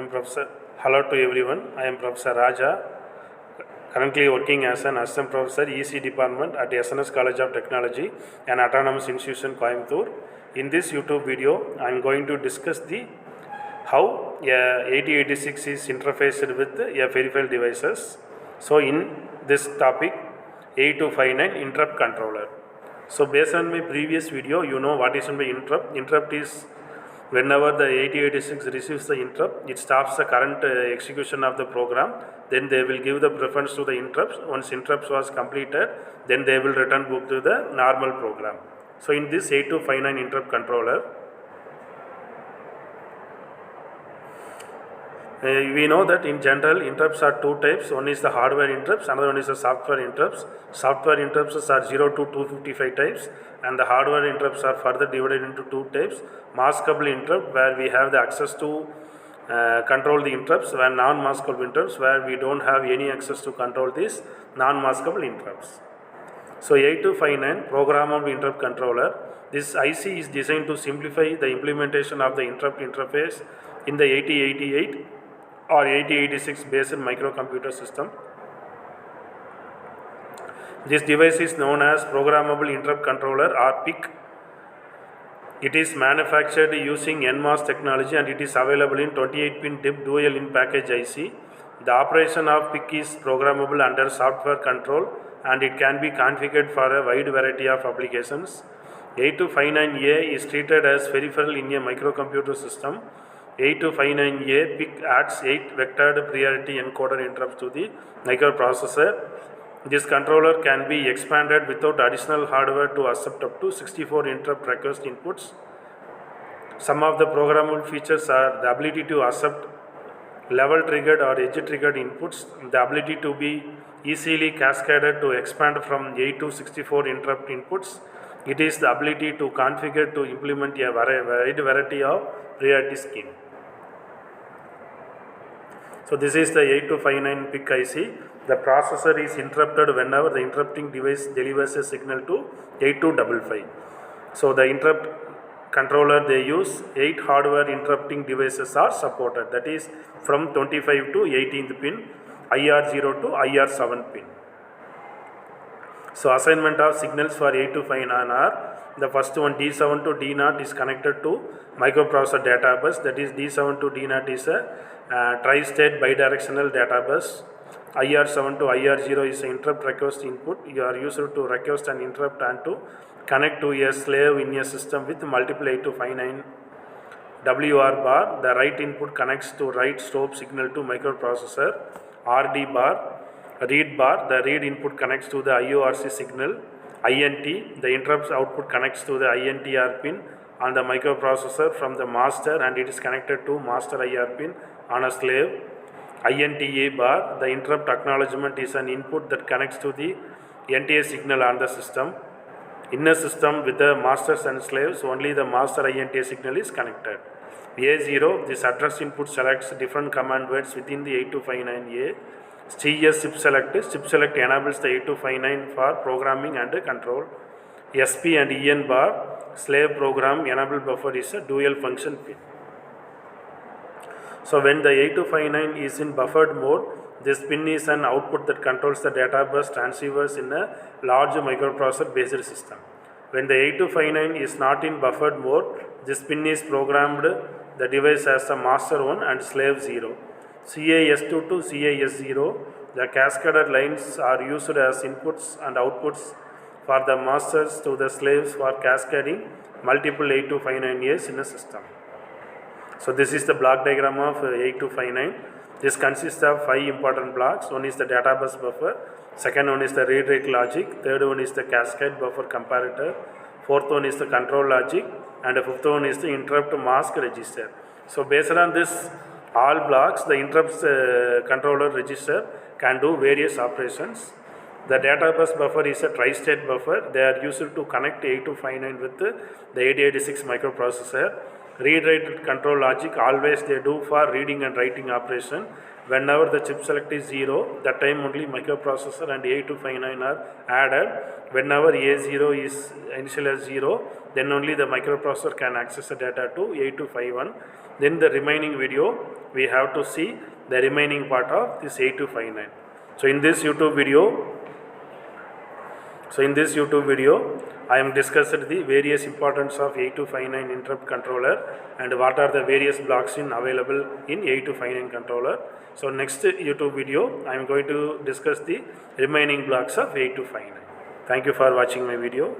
am Professor. Hello to everyone. I am Professor Raja, currently working as an assistant professor EC department at SNS College of Technology, an autonomous institution Coimbatore. In this YouTube video, I am going to discuss the how a 8086 is interfaced with a peripheral devices. So in this topic, 8259 interrupt controller. So based on my previous video, you know what is by interrupt. Interrupt is whenever the 8086 receives the interrupt, it stops the current execution of the program. Then they will give the preference to the interrupts. Once interrupts was completed, then they will return back to the normal program. So in this 8259 interrupt controller, we know that in general interrupts are two types. One is the hardware interrupts, another one is the software interrupts. Software interrupts are 0 to 255 types, and the hardware interrupts are further divided into two types. Maskable interrupt, where we have the access to control the interrupts, where non-maskable interrupts, where we don't have any access to control these non-maskable interrupts. So 8259 programmable interrupt controller. This IC is designed to simplify the implementation of the interrupt interface in the 8088 or 8086 based microcomputer system. This device is known as Programmable Interrupt Controller or PIC. It is manufactured using NMOS technology and it is available in 28-pin DIP dual in package IC. The operation of PIC is programmable under software control and it can be configured for a wide variety of applications. 8259A is treated as peripheral in a microcomputer system. 8259A PIC adds 8 vectored priority encoder interrupts to the microprocessor. This controller can be expanded without additional hardware to accept up to 64 interrupt request inputs. Some of the programmable features are the ability to accept level triggered or edge triggered inputs, the ability to be easily cascaded to expand from 8 to 64 interrupt inputs. It is the ability to configure to implement a wide variety of priority scheme. So this is the 8259 PIC IC. The processor is interrupted whenever the interrupting device delivers a signal to 8255. So the interrupt controller they use 8 hardware interrupting devices are supported, that is from 25 to 18th pin, IR0 to IR7 pin. So assignment of signals for 8259 are the first one D7 to D0 is connected to microprocessor data bus, that is D7 to D0 is a tri-state bidirectional data bus. IR7 to IR0 is an interrupt request input. You are used to request an interrupt and to connect to a slave in a system with multiple 8259 WR bar. The write input connects to write stop signal to microprocessor. RD bar, read bar, the read input connects to the IORC signal. INT, the interrupts output connects to the INTR pin on the microprocessor from the master and it is connected to master IR pin on a slave. INTA bar, the interrupt acknowledgement is an input that connects to the NTA signal on the system. In a system with the masters and slaves, only the master INTA signal is connected. A0, this address input selects different command words within the 8259A. CS SIP select enables the 8259 for programming and control. SP and EN bar, slave program enable buffer is a dual function pin. So when the 8259 is in buffered mode, this pin is an output that controls the data bus transceivers in a large microprocessor based system. When the 8259 is not in buffered mode, this pin is programmed the device as the master 1 and slave 0. CAS2 to CAS0, the cascaded lines are used as inputs and outputs for the masters to the slaves for cascading multiple 8259As in a system. So this is the block diagram of 8259. This consists of 5 important blocks. One is the data bus buffer, second one is the read write logic, third one is the cascade buffer comparator, fourth one is the control logic, and the fifth one is the interrupt mask register. So based on this all blocks, the interrupts controller register can do various operations. The data bus buffer is a tri-state buffer. They are used to connect 8259 with the 8086 microprocessor. Read write control logic always they do for reading and writing operation, Whenever the chip select is 0, that time only microprocessor and 8259 are added. Whenever A0 is initial as 0, then only the microprocessor can access the data to 8251. Then the remaining video, we have to see the remaining part of this 8259. So in this YouTube video, I am discussed the various importance of 8259 interrupt controller and what are the various blocks available in 8259 controller. So next YouTube video, I am going to discuss the remaining blocks of 8259. Thank you for watching my video.